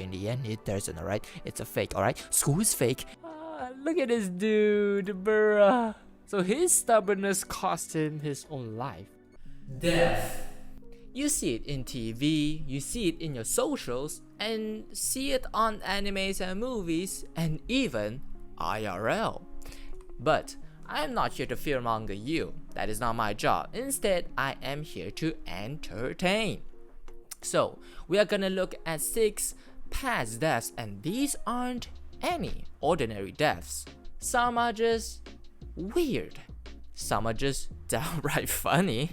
in the end it doesn't, alright? It's a fake, alright? School is fake. Look at this dude, bruh. So his stubbornness cost him his own life. Death. You see it in TV, you see it in your socials, and see it on animes and movies, and even IRL. But I'm not here to fearmonger you. That is not my job. Instead, I am here to entertain. So, we are gonna look at 6 past deaths, and these aren't any ordinary deaths. Some are just weird, some are just downright funny,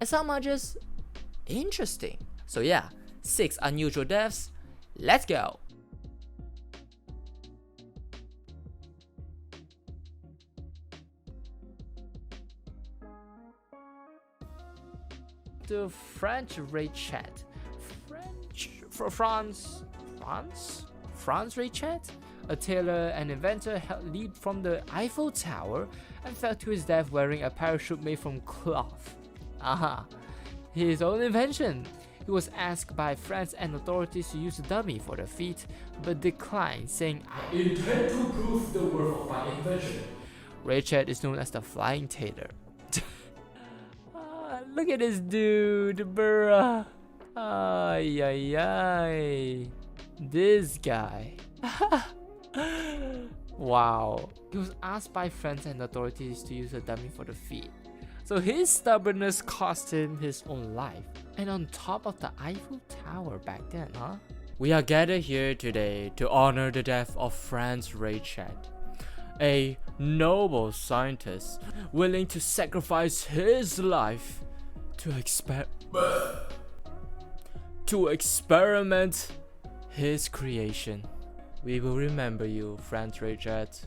and some are just interesting. So yeah, 6 unusual deaths. Let's go. The French raid chat. France raid chat? A tailor and inventor leaped from the Eiffel Tower and fell to his death wearing a parachute made from cloth. Aha, his own invention. He was asked by France and authorities to use a dummy for the feat, but declined, saying, "I intend to prove the worth of my invention." Raychat is known as the Flying Tailor. Look at this dude, bruh. Ay, ay, ay. This guy. Wow. He was asked by friends and authorities to use a dummy for the feat. So his stubbornness cost him his own life. And on top of the Eiffel Tower back then, huh? We are gathered here today to honor the death of Franz Raychat, a noble scientist willing to sacrifice his life to experiment his creation. We will remember you, Franz Raychat.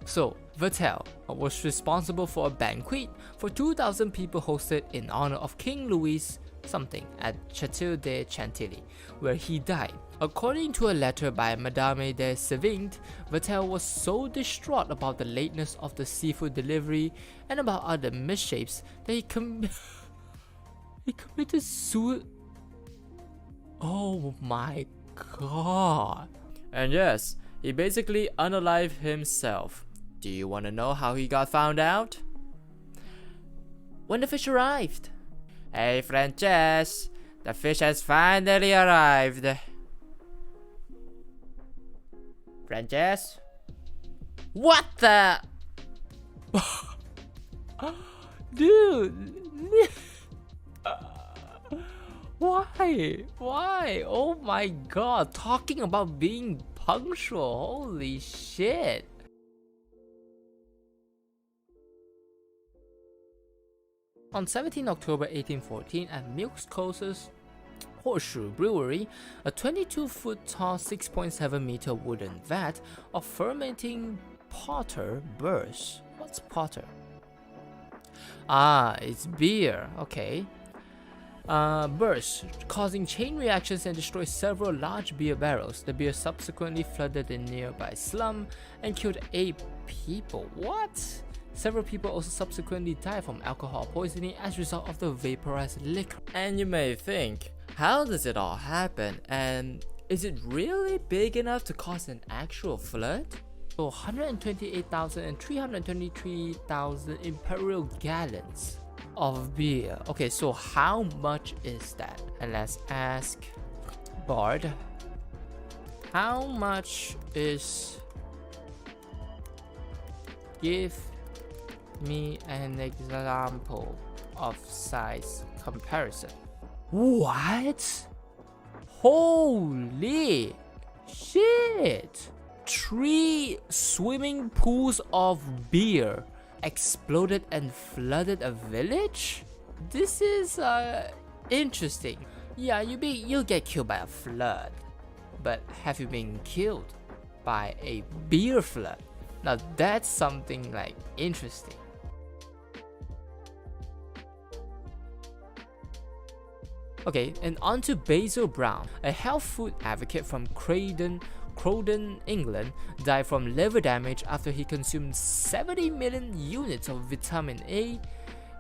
So, Vatel was responsible for a banquet for 2,000 people hosted in honor of King Louis something at Chateau de Chantilly, where he died. According to a letter by Madame de Sévigné, Vatel was so distraught about the lateness of the seafood delivery and about other misshapes that he committed suicide. Oh my god. And yes, he basically unalived himself. Do you want to know how he got found out? When the fish arrived. Hey Frances, the fish has finally arrived. Frances? What the? Dude. Why? Why? Oh my god, talking about being punctual. Holy shit. On 17 October 1814 at Milk Coast's Horseshoe Brewery, a 22-foot tall 6.7 meter wooden vat of fermenting porter burst. What's porter? Ah, it's beer. Okay. Burst, causing chain reactions and destroyed several large beer barrels. The beer subsequently flooded a nearby slum and killed 8 people. What? Several people also subsequently died from alcohol poisoning as a result of the vaporized liquor. And you may think, how does it all happen? And is it really big enough to cause an actual flood? So 128,000 and 323,000 imperial gallons of beer. Okay, so how much is that? And let's ask Bard, how much is... Give me an example of size comparison. What? Holy shit! 3 swimming pools of beer exploded and flooded a village? This is interesting. Yeah, you'll get killed by a flood, but have you been killed by a beer flood? Now that's something like interesting. Okay, and on to Basil Brown, a health food advocate from Croydon, England, died from liver damage after he consumed 70 million units of vitamin A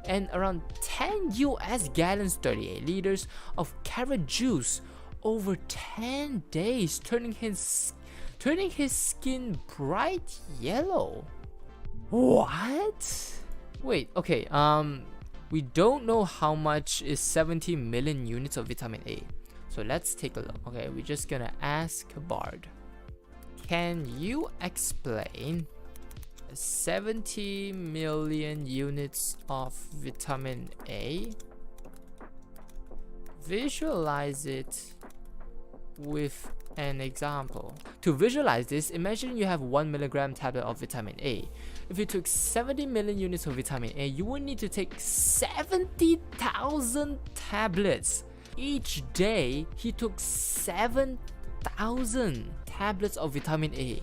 and around 10 US gallons, 38 liters of carrot juice over 10 days, turning his skin bright yellow. What? Wait, okay, we don't know how much is 70 million units of vitamin A. So let's take a look. Okay, we're just gonna ask Bard. Can you explain 70 million units of vitamin A? Visualize it with an example. To visualize this, imagine you have 1 milligram tablet of vitamin A. If you took 70 million units of vitamin A, you would need to take 70,000 tablets. Each day, he took 7,000 tablets of vitamin A.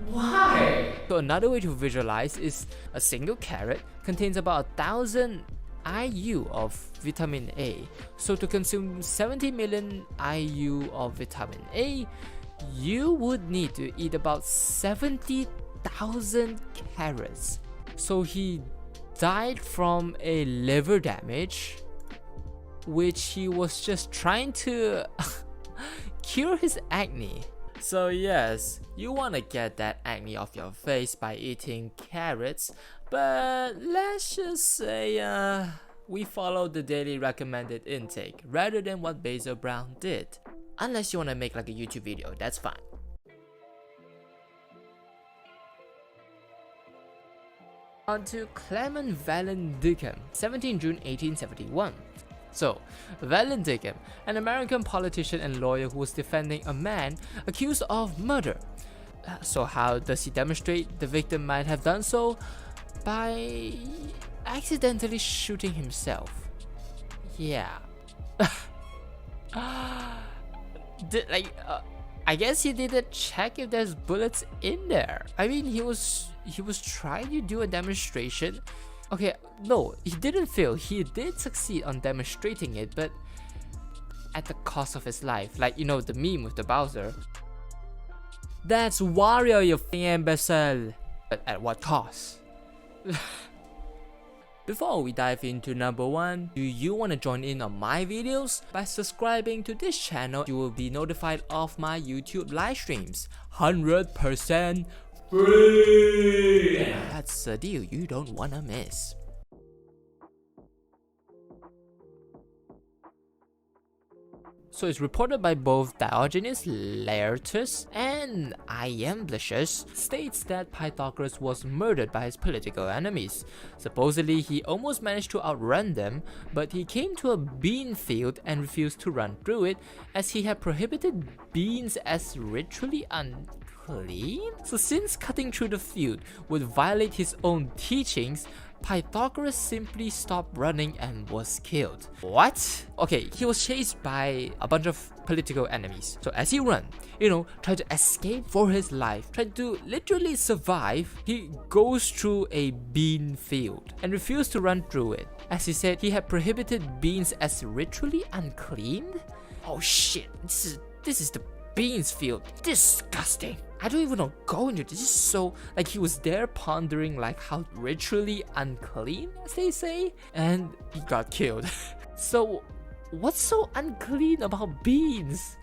Why? So another way to visualize is a single carrot contains about 1,000 IU of vitamin A. So to consume 70 million IU of vitamin A, you would need to eat about 70,000 carrots. So he died from a liver damage, which he was just trying to cure his acne. So yes, you want to get that acne off your face by eating carrots, but let's just say we follow the daily recommended intake rather than what Basil Brown did. Unless you want to make like a YouTube video, that's fine. On to Clement Vallandigham, 17 June 1871. So, Vallandigham, an American politician and lawyer who was defending a man accused of murder. So how does he demonstrate the victim might have done so? By accidentally shooting himself. Yeah. I guess he didn't check if there's bullets in there. I mean, he was trying to do a demonstration. Okay, no, he didn't fail. He did succeed on demonstrating it, but at the cost of his life. Like, you know, the meme with the Bowser. That's Wario, you f***ing imbecile. But at what cost? Before we dive into number 1, do you want to join in on my videos? By subscribing to this channel, you will be notified of my YouTube live streams. 100% free! And that's a deal you don't want to miss. So it's reported by both Diogenes Laertius and Iamblichus states that Pythagoras was murdered by his political enemies. Supposedly he almost managed to outrun them, but he came to a bean field and refused to run through it as he had prohibited beans as ritually unclean. So since cutting through the field would violate his own teachings, Pythagoras simply stopped running and was killed. What? Okay, he was chased by a bunch of political enemies. So as he ran, tried to escape for his life, tried to literally survive, he goes through a bean field and refused to run through it. As he said, he had prohibited beans as ritually unclean? Oh shit, this is the beans field. Disgusting. I don't even know go into this. Is so like he was there pondering like how ritually unclean, as they say, and he got killed. So what's so unclean about beans?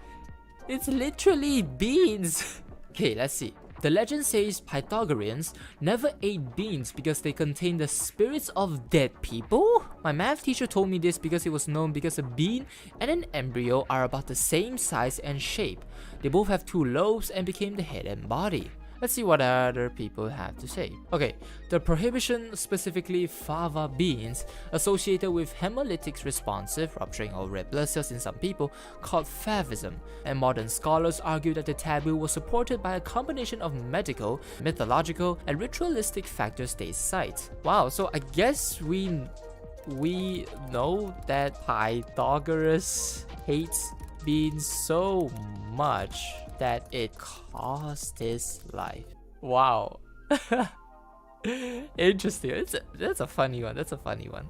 It's literally beans. Okay, let's see. The legend says Pythagoreans never ate beans because they contain the spirits of dead people? My math teacher told me this because it was known because a bean and an embryo are about the same size and shape. They both have 2 lobes and became the head and body. Let's see what other people have to say. Okay, the prohibition, specifically fava beans, associated with hemolytics responsive, rupturing or red blood cells in some people, called favism, and modern scholars argue that the taboo was supported by a combination of medical, mythological, and ritualistic factors they cite. Wow, so I guess we know that Pythagoras hates beans so much that it cost his life. Wow. Interesting. That's a funny one.